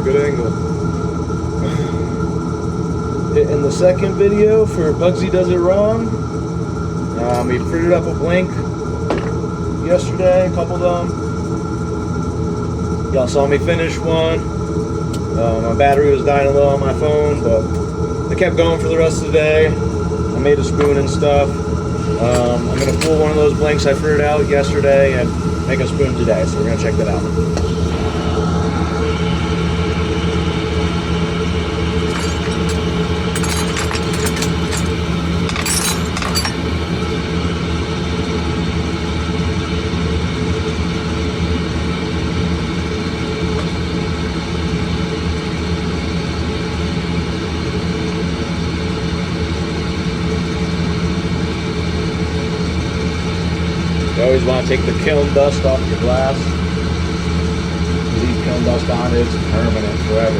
good angle. In the second video for Pugzy Does It Wrong, we fritted up a blank yesterday, a couple of them. Y'all saw me finish one. My battery was dying low on my phone, but I kept going for the rest of the day. I made a spoon and stuff. I'm going to pull one of those blanks I fritted out yesterday and make a spoon today, so we're going to check that out. You always want to take the kiln dust off your glass. You leave kiln dust on it, it's permanent forever.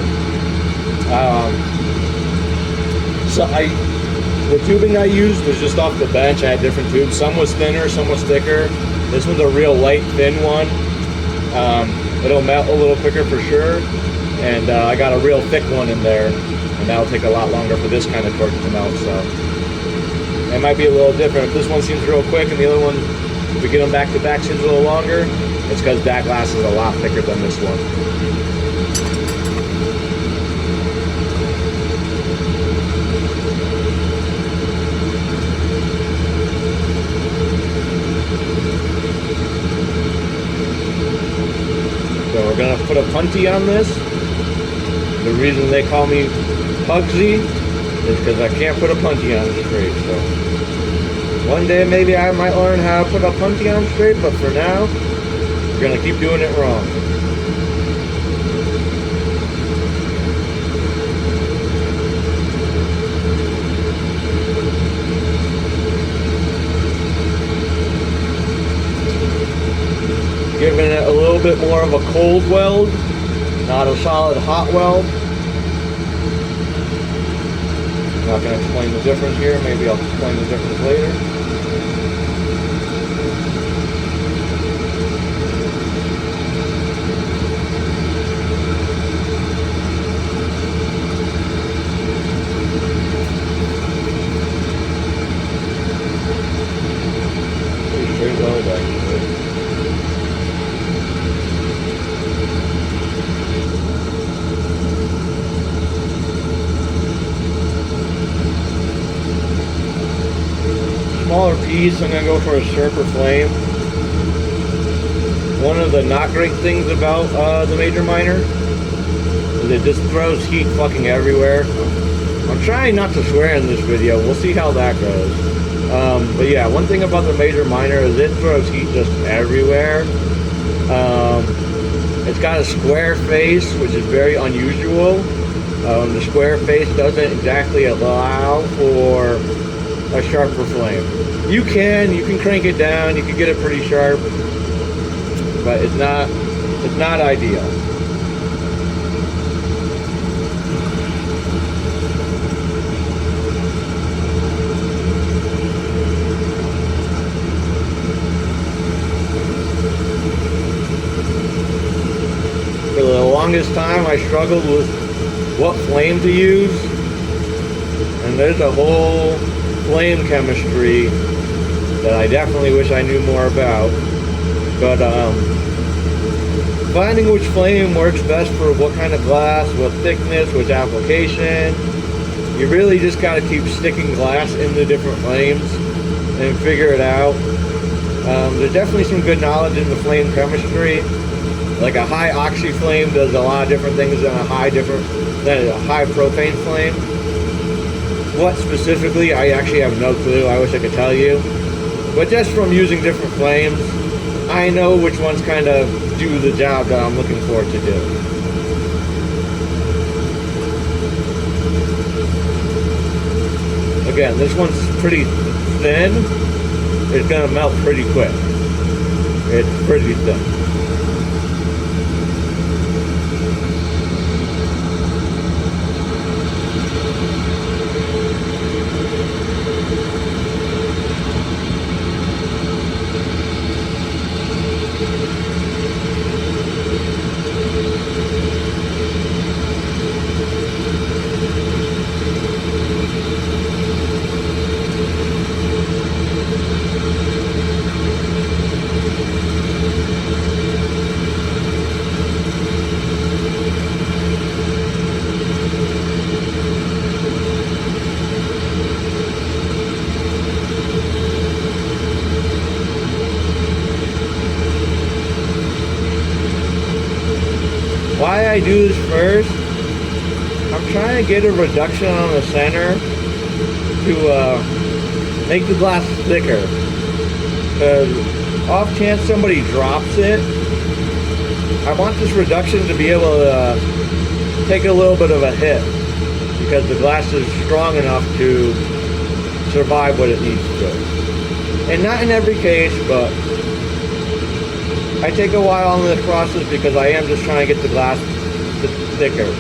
The tubing I used was just off the bench. I had different tubes. Some was thinner, some was thicker. This one's a real light, thin one. It'll melt a little quicker for sure. And I got a real thick one in there, and that'll take a lot longer for this kind of torch to melt. So it might be a little different. If this one seems real quick and the other one, if we get them back to back, seems a little longer, it's because that glass is a lot thicker than this one. So we're gonna put a punty on this. The reason they call me Pugzy is because I can't put a punty on it straight. So one day maybe I might learn how to put a punty on straight, but for now, we're gonna keep doing it wrong. Giving it a little bit more of a cold weld, not a solid hot weld. I'm not going to explain the difference here. Maybe I'll explain the difference later. Pretty straight weld actually. Smaller piece, I'm going to go for a sharper flame. One of the not great things about the Major Miner is it just throws heat fucking everywhere. I'm trying not to swear in this video, we'll see how that goes. But yeah, one thing about the Major Miner is it throws heat just everywhere. It's got a square face, which is very unusual. The square face doesn't exactly allow for a sharper flame. You can crank it down, you can get it pretty sharp, but it's not ideal. For the longest time I struggled with what flame to use, and there's a whole flame chemistry that I definitely wish I knew more about, but finding which flame works best for what kind of glass, what thickness, which application, you really just got to keep sticking glass in the different flames and figure it out. There's definitely some good knowledge in the flame chemistry. Like a high oxy flame does a lot of different things than a high propane flame. What specifically, I actually have no clue. I wish I could tell you. But just from using different flames, I know which ones kind of do the job that I'm looking for it to do. Again, this one's pretty thin. It's gonna melt pretty quick. It's pretty thin. why I do this first, I'm trying to get a reduction on the center to make the glass thicker. Because off chance somebody drops it, I want this reduction to be able to take a little bit of a hit, because the glass is strong enough to survive what it needs to. And not in every case, but I take a while on this process because I am just trying to get the glass thicker.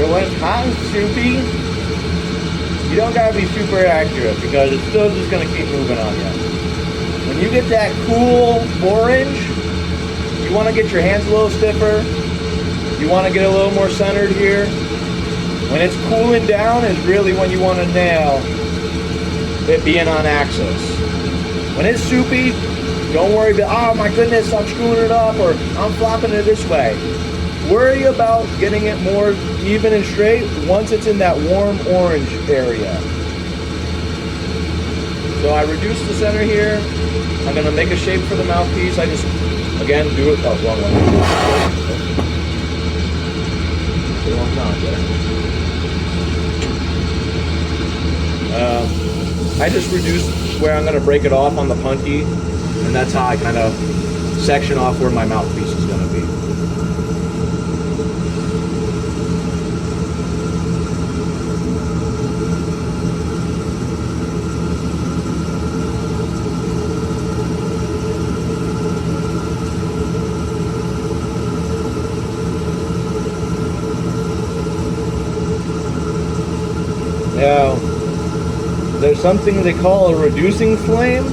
But when it's hot and soupy, you don't gotta be super accurate because it's still just gonna keep moving on you. When you get that cool orange, you wanna get your hands a little stiffer. You wanna get a little more centered here. When it's cooling down is really when you wanna nail it being on axis. When it's soupy, don't worry about, oh my goodness, I'm screwing it up or I'm flopping it this way. Worry about getting it more even and straight once it's in that warm orange area. So I reduce the center here. I'm gonna make a shape for the mouthpiece. I just, again, do it, oh, wrong one. The wrong knot there. I just reduce where I'm gonna break it off on the punty, and that's how I kind of section off where my mouthpiece is gonna be. Now, there's something they call a reducing flame.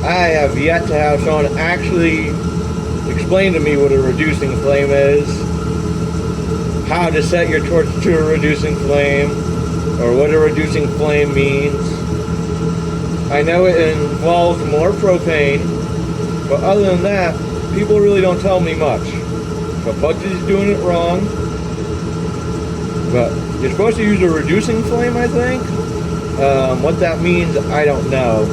I have yet to have someone actually explain to me what a reducing flame is, how to set your torch to a reducing flame, or what a reducing flame means. I know it involves more propane, but other than that, people really don't tell me much. So Pugzy's doing it wrong. But you're supposed to use a reducing flame, I think. What that means, I don't know.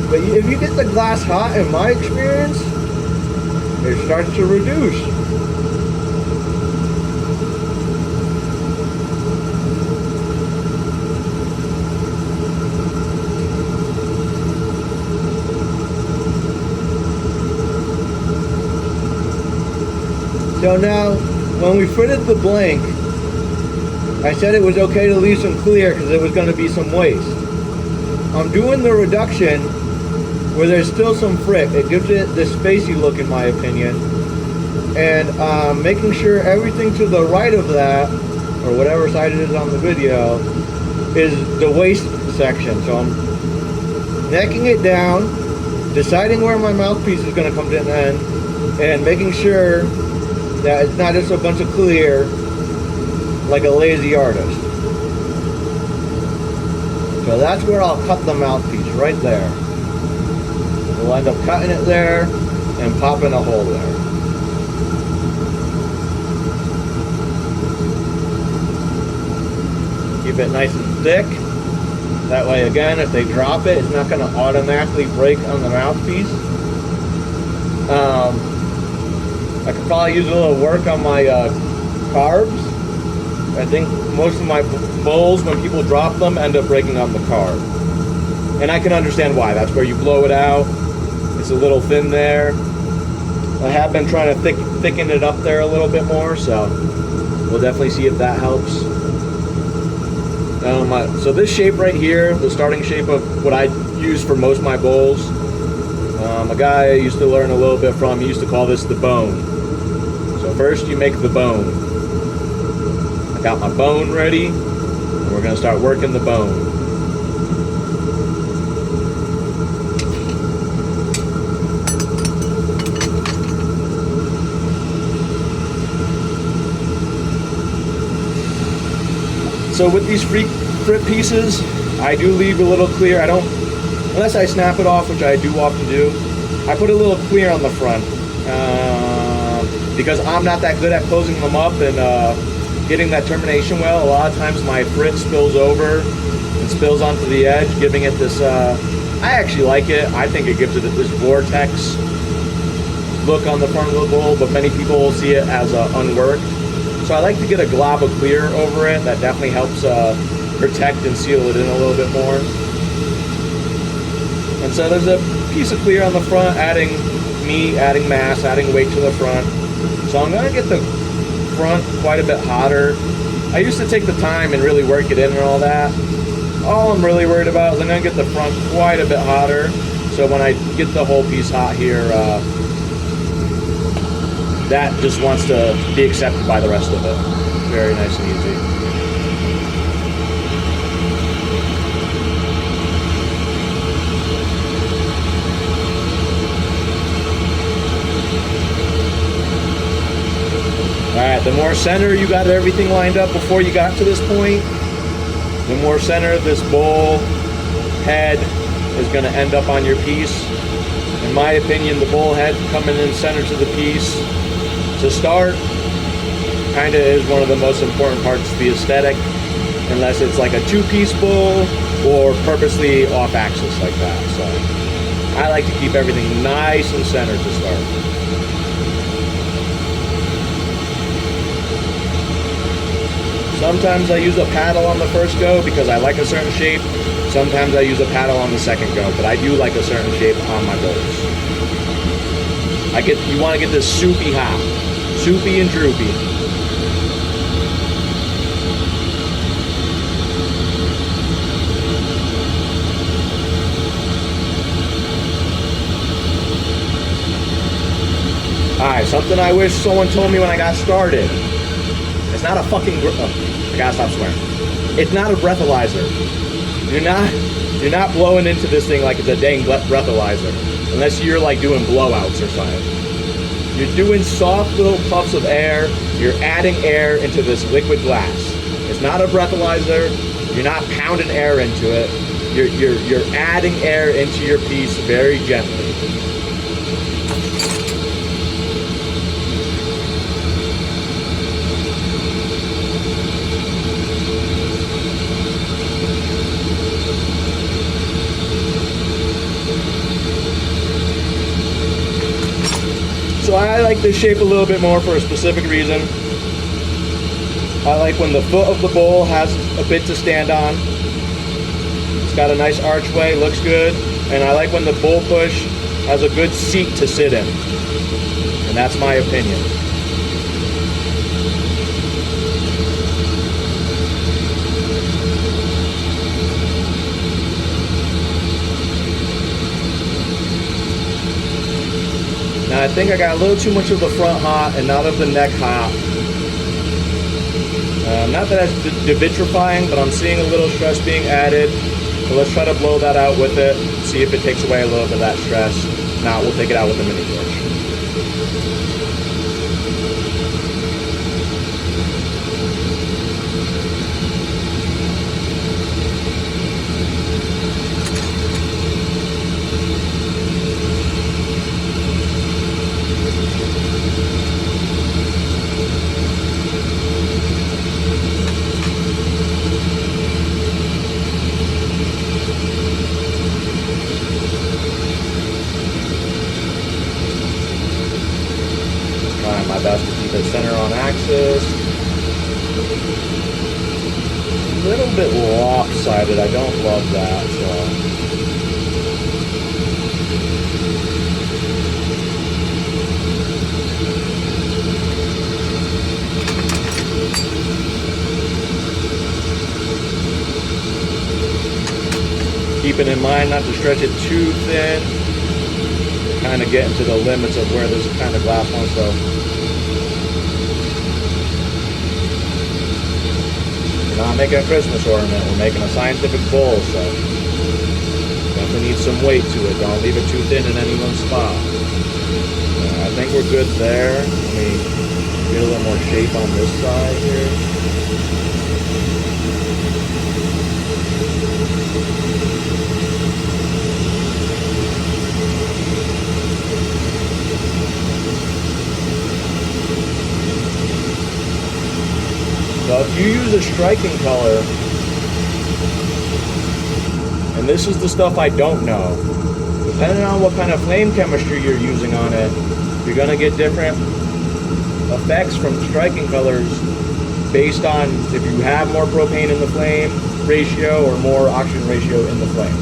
But if you get the glass hot, in my experience, it starts to reduce. So now, when we fritted the blank, I said it was okay to leave some clear because there was going to be some waste. I'm doing the reduction where there's still some frit. It gives it this spacey look, in my opinion. And making sure everything to the right of that, or whatever side it is on the video, is the waste section. So I'm necking it down, deciding where my mouthpiece is going to come to an end, and making sure that it's not just a bunch of clear like a lazy artist. So that's where I'll cut the mouthpiece, right there. We'll end up cutting it there and popping a hole there. Keep it nice and thick. That way, again, if they drop it, it's not going to automatically break on the mouthpiece. I could probably use a little work on my carbs. I think most of my bowls, when people drop them, end up breaking on the car. And I can understand why. That's where you blow it out. It's a little thin there. I have been trying to thicken it up there a little bit more, so we'll definitely see if that helps. So this shape right here, the starting shape of what I use for most of my bowls, a guy I used to learn a little bit from, he used to call this the bone. So first you make the bone. I got my bone ready, and we're going to start working the bone. So with these frit pieces, I do leave a little clear. I don't, unless I snap it off, which I do often do, I put a little clear on the front because I'm not that good at closing them up and getting that termination well. A lot of times my frit spills over and spills onto the edge, giving it this, I actually like it. I think it gives it this vortex look on the front of the bowl, but many people will see it as unworked. So I like to get a glob of clear over it. That definitely helps protect and seal it in a little bit more. And so there's a piece of clear on the front, adding meat, adding mass, adding weight to the front. So I'm gonna get the front quite a bit hotter. I used to take the time and really work it in and all that. All I'm really worried about is I'm gonna get the front quite a bit hotter. So when I get the whole piece hot here, that just wants to be accepted by the rest of it. Very nice and easy. Alright, the more center you got everything lined up before you got to this point, the more center this bowl head is going to end up on your piece. In my opinion, the bowl head coming in center to the piece to start kind of is one of the most important parts of the aesthetic, unless it's like a two-piece bowl or purposely off axis like that. So I like to keep everything nice and centered to start. Sometimes I use a paddle on the first go because I like a certain shape. Sometimes I use a paddle on the second go, but I do like a certain shape on my bowls. You want to get this soupy hot. Soupy and droopy. Alright, something I wish someone told me when I got started. It's not a fucking... I gotta stop swearing. It's not a breathalyzer. You're not blowing into this thing like it's a dang breathalyzer. Unless you're like doing blowouts or something. You're doing soft little puffs of air. You're adding air into this liquid glass. It's not a breathalyzer. You're not pounding air into it. You're adding air into your piece very gently. So I like this shape a little bit more for a specific reason. I like when the foot of the bowl has a bit to stand on. It's got a nice archway, looks good. And I like when the bowl push has a good seat to sit in. And that's my opinion. Now I think I got a little too much of the front hot and not of the neck hot. Not that that's devitrifying, but I'm seeing a little stress being added. So let's try to blow that out with it, see if it takes away a little bit of that stress. Now we'll take it out with a mini torch. little bit lopsided. I don't love that, so. Keeping in mind not to stretch it too thin. Kind of getting to the limits of where this kind of glass wants to. We're not making a Christmas ornament, we're making a scientific bowl, so definitely needs some weight to it. Don't leave it too thin in any one spot. I think we're good there. Let me get a little more shape on this side here. So if you use a striking color, and this is the stuff I don't know, depending on what kind of flame chemistry you're using on it, you're going to get different effects from striking colors based on if you have more propane in the flame ratio or more oxygen ratio in the flame.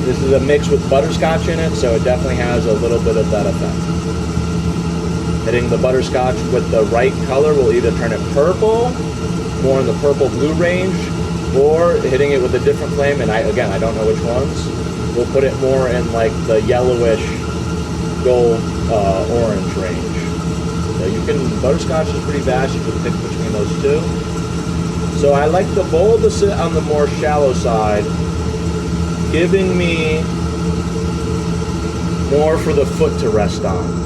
This is a mix with butterscotch in it, so it definitely has a little bit of that effect. Hitting the butterscotch with the right color will either turn it purple, more in the purple-blue range, or hitting it with a different flame, and I don't know which ones, will put it more in like the yellowish gold orange range. So you can, butterscotch is pretty vast, you can pick between those two. So I like the bowl to sit on the more shallow side, giving me more for the foot to rest on.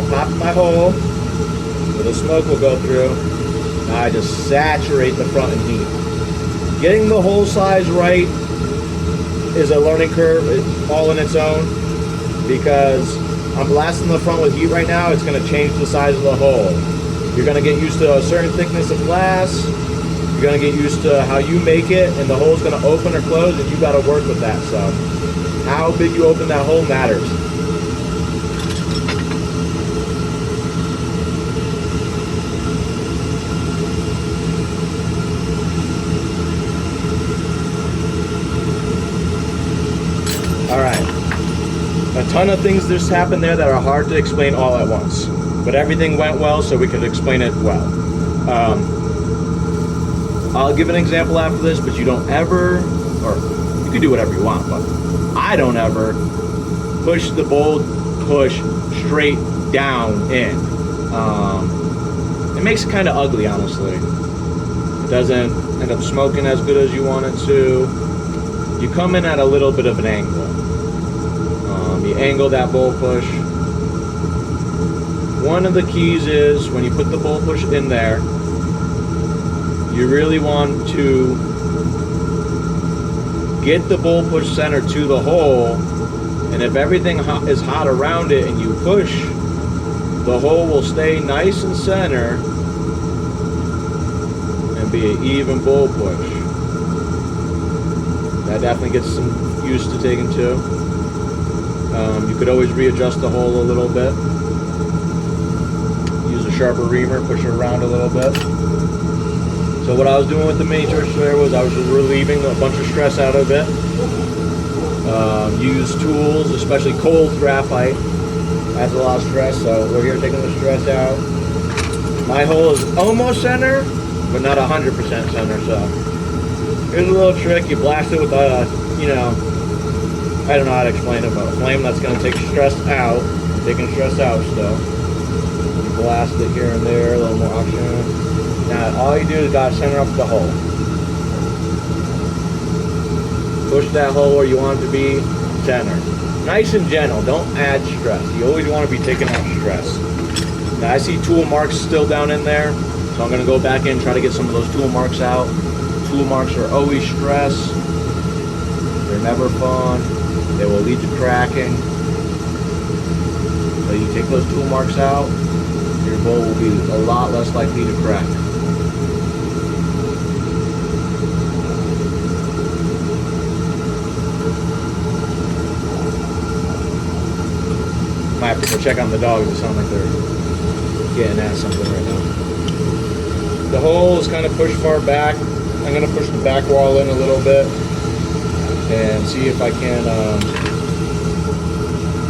Pop my hole so the smoke will go through. Now I just saturate the front in heat. Getting the hole size right is a learning curve. It's all in its own, because I'm blasting the front with heat right now. It's going to change the size of the hole. You're going to get used to a certain thickness of glass. You're going to get used to how you make it, and the hole's going to open or close, and you got to work with that. So how big you open that hole matters. A ton of things just happened there that are hard to explain all at once, but everything went well, so we could explain it well. I'll give an example after this, but you don't ever, or you can do whatever you want, but I don't ever push the bowl push straight down in. It makes it kind of ugly, honestly. It doesn't end up smoking as good as you want it to. You come in at a little bit of an angle. You angle that bowl push. One of the keys is when you put the bowl push in there, you really want to get the bowl push center to the hole, and if everything is hot around it and you push, the hole will stay nice and center and be an even bowl push. That definitely gets some used to taking too. You could always readjust the hole a little bit. Use a sharper reamer, push it around a little bit. So what I was doing with the matrix there was I was relieving a bunch of stress out of it. Use tools, especially cold graphite. Adds a lot of stress, so we're here taking the stress out. My hole is almost center, but not 100% center, so here's a little trick. You blast it with a, you know, I don't know how to explain it, but a flame that's going to take stress out, taking stress out still. You blast it here and there, a little more oxygen. Now all you do is got to center up the hole. Push that hole where you want it to be, center. Nice and gentle, don't add stress. You always want to be taking out stress. Now I see tool marks still down in there, so I'm going to go back in and try to get some of those tool marks out. Tool marks are always stress. They're never fun. They will lead to cracking. So you take those tool marks out, your bowl will be a lot less likely to crack. Might have to go check on the dogs. It sounds like they're getting at something right now. The hole is kind of pushed far back. I'm going to push the back wall in a little bit and see if I can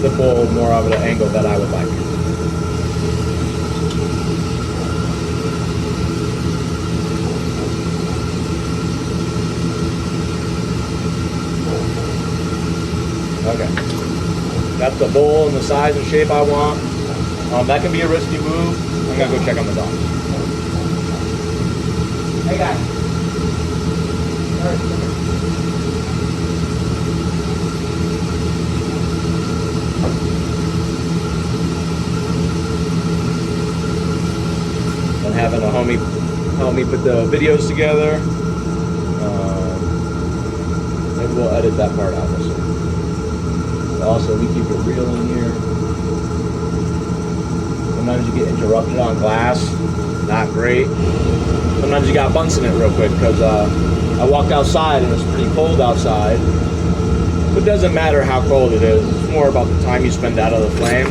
the bowl more of an angle that I would like. Okay. Got the bowl and the size and shape I want. That can be a risky move. I'm gonna go check on the dogs. Hey guys. I'm having a homie help me put the videos together. Maybe we'll edit that part out. Also, we keep it real in here. Sometimes you get interrupted on glass. Not great. Sometimes you got bumps in it real quick because I walked outside and it's pretty cold outside. But it doesn't matter how cold it is. It's more about the time you spend out of the flame.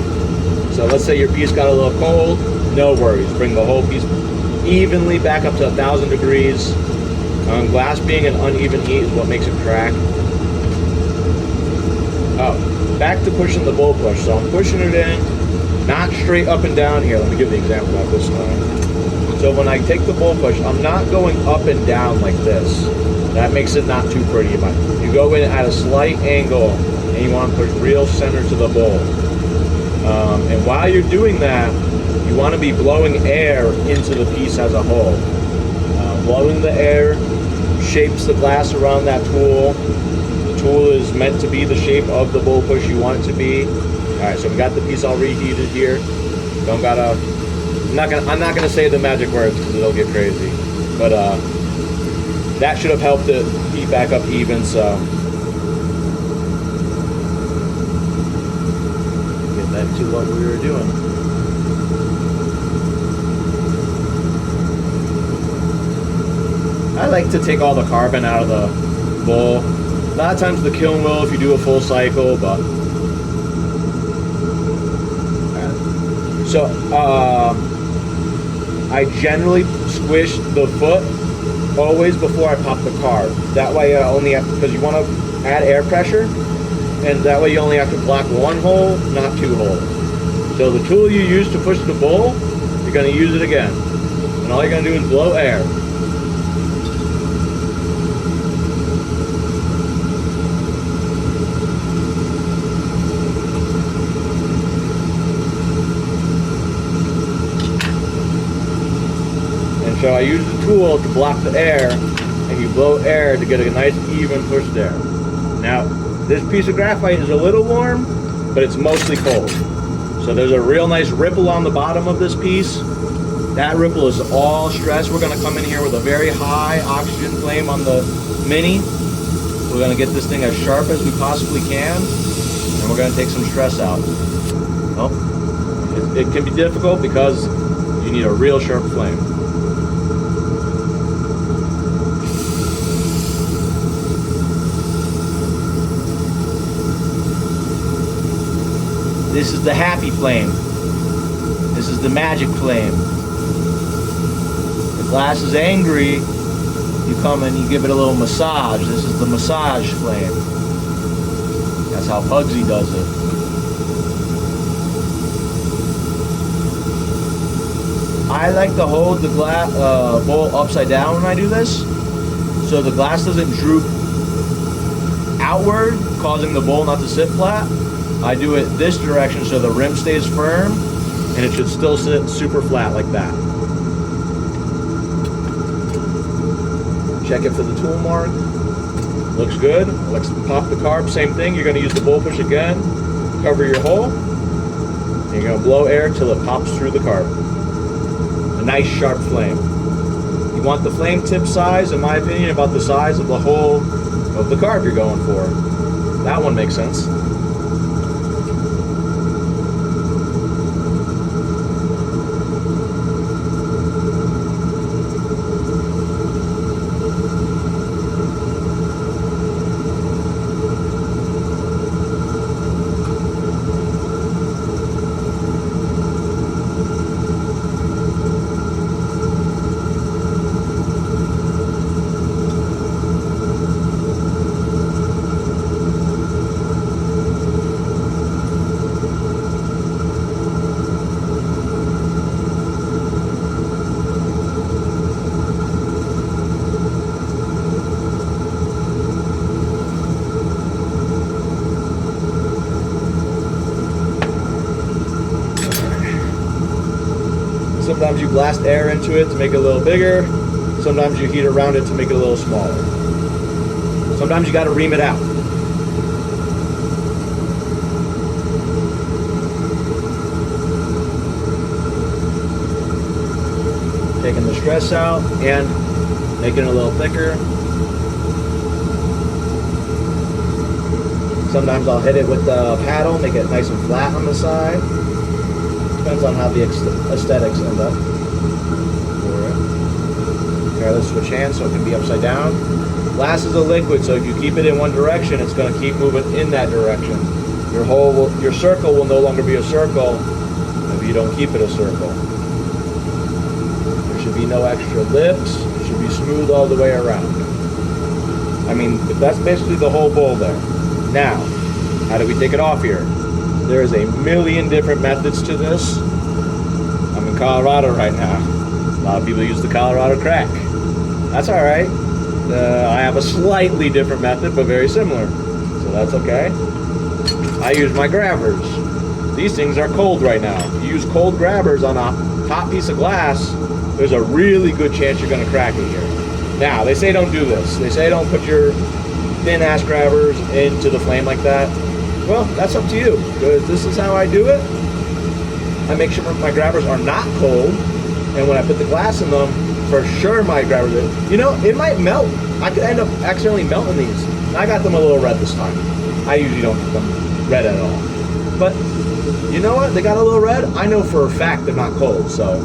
So let's say your piece got a little cold. No worries. Bring the whole piece evenly back up to 1,000 degrees. Glass being an uneven heat is what makes it crack. Oh. Back to pushing the bowl push. So I'm pushing it in, not straight up and down here. Let me give the example of this time. So when I take the bowl push, I'm not going up and down like this. That makes it not too pretty. You go in at a slight angle and you want to push real center to the bowl. And while you're doing that, you want to be blowing air into the piece as a whole. Blowing the air shapes the glass around that tool. Tool is meant to be the shape of the bowl push you want it to be. All right, so we got the piece all reheated here. I'm not gonna say the magic words because it'll get crazy, but that should have helped it heat back up even. So get back to what we were doing. I like to take all the carbon out of the bowl. A lot of times the kiln will if you do a full cycle, but so I generally squish the foot always before I pop the carb. That way I only have, because you want to add air pressure, and that way you only have to block one hole, not two holes. So the tool you use to push the bowl, you're going to use it again, and all you're going to do is blow air. So I use the tool to block the air, and you blow air to get a nice even push there. Now, this piece of graphite is a little warm, but it's mostly cold. So there's a real nice ripple on the bottom of this piece. That ripple is all stress. We're gonna come in here with a very high oxygen flame on the Mini. We're gonna get this thing as sharp as we possibly can, and we're gonna take some stress out. Well, it can be difficult because you need a real sharp flame. This is the happy flame. This is the magic flame. The glass is angry. You come and you give it a little massage. This is the massage flame. That's how Pugzy does it. I like to hold the bowl upside down when I do this, so the glass doesn't droop outward, causing the bowl not to sit flat. I do it this direction so the rim stays firm, and it should still sit super flat like that. Check it for the tool mark. Looks good. Let's pop the carb, same thing. You're gonna use the bowl push again, cover your hole, and you're gonna blow air till it pops through the carb. A nice sharp flame. You want the flame tip size, in my opinion, about the size of the hole of the carb you're going for. That one makes sense. Sometimes you blast air into it to make it a little bigger. Sometimes you heat around it to make it a little smaller. Sometimes you got to ream it out. Taking the stress out and making it a little thicker. Sometimes I'll hit it with the paddle, make it nice and flat on the side. Depends on how the aesthetics end up for it. Okay, let's switch hands so it can be upside down. Glass is a liquid, so if you keep it in one direction, it's going to keep moving in that direction. Your circle will no longer be a circle if you don't keep it a circle. There should be no extra lips. It should be smooth all the way around. I mean, that's basically the whole bowl there. Now, how do we take it off here? There's a million different methods to this. I'm in Colorado right now. A lot of people use the Colorado crack. That's all right. I have a slightly different method, but very similar. So that's okay. I use my grabbers. These things are cold right now. If you use cold grabbers on a hot piece of glass, there's a really good chance you're gonna crack it here. Now, they say don't do this. They say don't put your thin ass grabbers into the flame like that. Well, that's up to you, because this is how I do it. I make sure my grabbers are not cold, and when I put the glass in them, for sure my grabbers are, you know, it might melt. I could end up accidentally melting these. And I got them a little red this time. I usually don't get them red at all. But you know what? They got a little red. I know for a fact they're not cold. So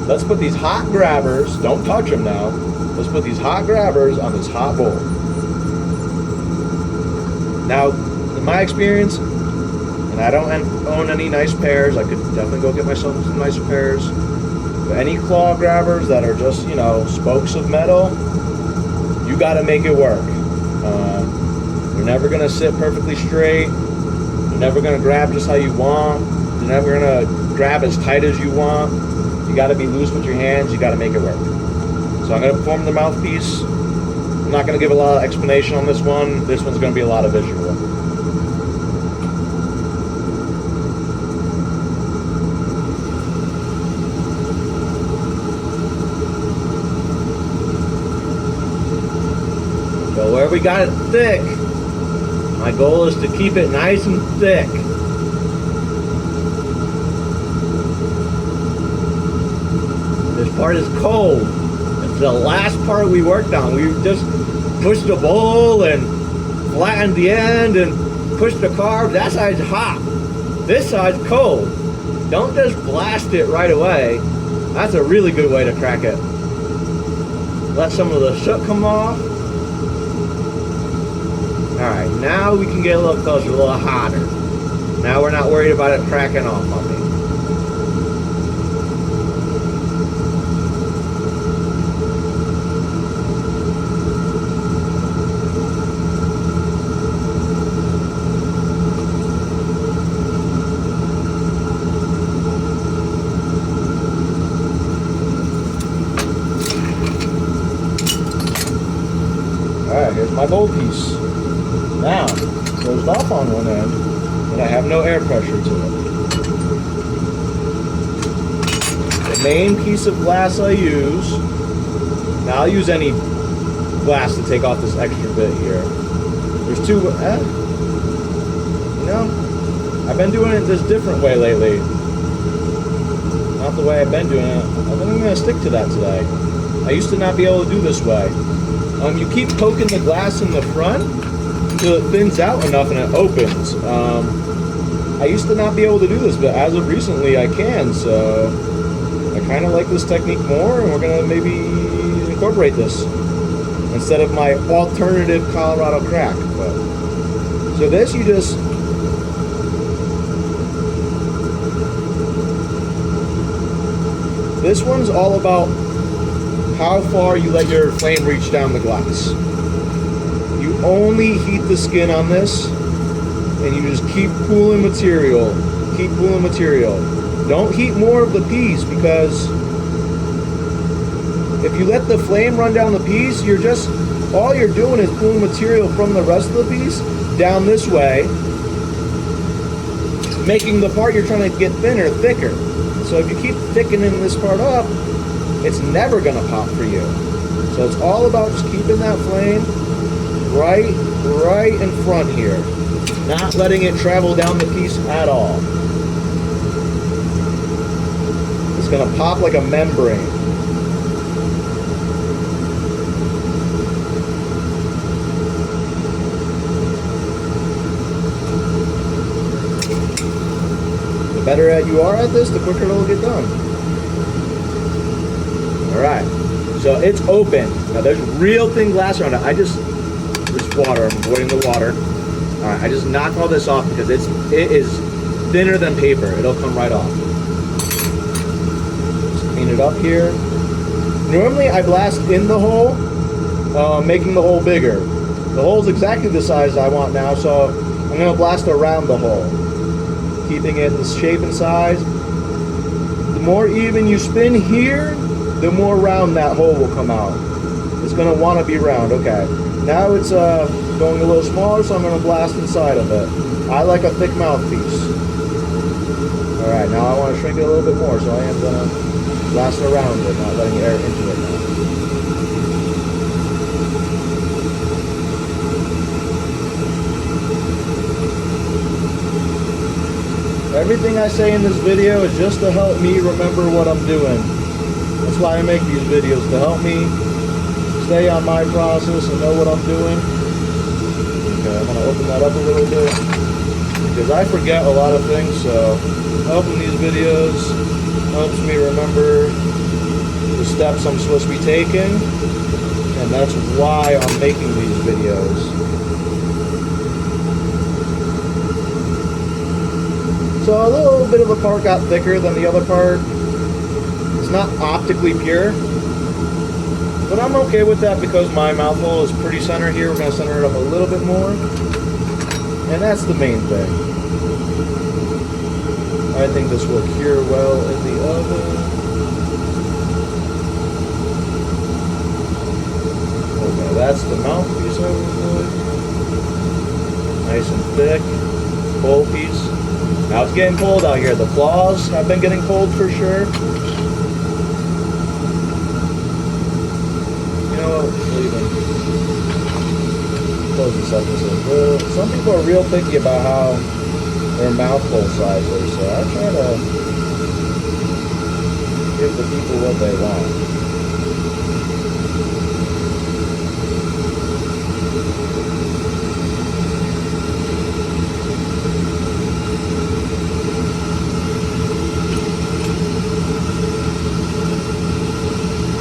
let's put these hot grabbers, don't touch them now. Let's put these hot grabbers on this hot bowl. Now, in my experience, and I don't own any nice pairs, I could definitely go get myself some nicer pairs. But any claw grabbers that are just, you know, spokes of metal, you gotta make it work. You're never gonna sit perfectly straight. You're never gonna grab just how you want. You're never gonna grab as tight as you want. You gotta be loose with your hands. You gotta make it work. So I'm gonna form the mouthpiece. I'm not gonna give a lot of explanation on this one. This one's gonna be a lot of visual. So where we got it thick, my goal is to keep it nice and thick. This part is cold. It's the last part we worked on. We just pushed the bowl and flattened the end and pushed the carb. That side's hot. This side's cold. Don't just blast it right away. That's a really good way to crack it. Let some of the soot come off. Alright, now we can get a little closer, a little hotter. Now we're not worried about it cracking off on me. my bowl piece. Now, closed off on one end, but I have no air pressure to it. The main piece of glass I use, now I'll use any glass to take off this extra bit here. There's two, you know, I've been doing it this different way lately. Not the way I've been doing it. I think I'm going to stick to that today. I used to not be able to do this way. You keep poking the glass in the front until it thins out enough and it opens. I used to not be able to do this, but as of recently I can, so I kind of like this technique more, and we're going to maybe incorporate this instead of my alternative Colorado crack. But, so this you just... This one's all about how far you let your flame reach down the glass. You only heat the skin on this, and you just keep cooling material. Keep cooling material. Don't heat more of the piece, because if you let the flame run down the piece, all you're doing is pulling material from the rest of the piece down this way, making the part you're trying to get thinner, thicker. So if you keep thickening this part up, it's never gonna pop for you. So it's all about just keeping that flame right in front here. Not letting it travel down the piece at all. It's gonna pop like a membrane. The better you are at this, the quicker it'll get done. Alright, so it's open. Now there's real thin glass around it. There's water, I'm avoiding the water. Alright, I just knock all this off because it is thinner than paper. It'll come right off. Just clean it up here. Normally I blast in the hole, making the hole bigger. The hole's exactly the size I want now, so I'm going to blast around the hole, keeping it the shape and size. The more even you spin here, the more round that hole will come out. It's going to want to be round. Okay, now it's going a little smaller, so I'm going to blast inside of it. I like a thick mouthpiece. Alright, now I want to shrink it a little bit more, so I am going to blast around it, not letting air into it now. Everything I say in this video is just to help me remember what I'm doing. That's why I make these videos, to help me stay on my process and know what I'm doing. Okay, I'm going to open that up a little bit, because I forget a lot of things, so helping these videos helps me remember the steps I'm supposed to be taking, and that's why I'm making these videos. So a little bit of the part got thicker than the other part. It's not optically pure, but I'm okay with that because my mouth hole is pretty center here. We're going to center it up a little bit more, and that's the main thing. I think this will cure well in the oven. Okay, that's the mouthpiece I was doing. Nice and thick. Bowl piece. Now it's getting cold out here. The claws have been getting cold for sure. You know what? We'll even close this up just a little. Some people are real picky about how their mouth hole size is, so I try to give the people what they want.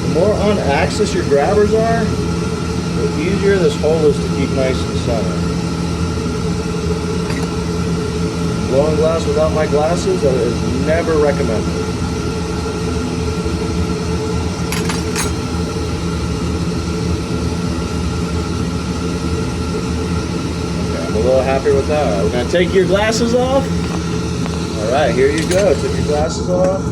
The more on axis your grabbers are, the easier this hole is to keep nice and center. Blowing glass without my glasses, that is never recommended. Okay, I'm a little happier with that. We're going to take your glasses off. Alright, here you go. Took your glasses off.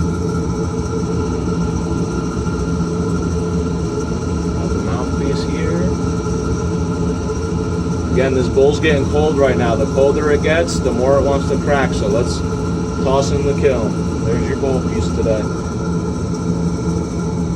Have the mouthpiece here. Again, this bowl's getting cold right now. The colder it gets, the more it wants to crack. So let's toss in the kiln. There's your bowl piece today.